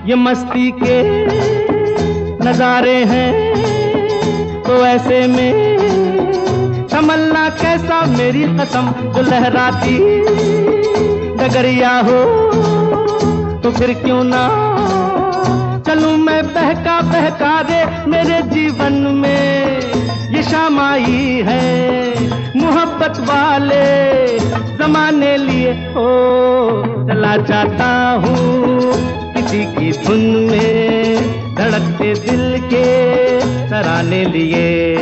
ये मस्ती के नजारे हैं तो ऐसे में संभलना कैसा मेरी कसम, जो लहराती डगरिया हो तो फिर क्यों ना चलूं मैं बहका बहका रे। मेरे जीवन में ये शाम आई है मोहब्बत वाले जमाने लिए हो। चला जाता हूँ किसी की धुन में धड़कते दिल के तराने लिए।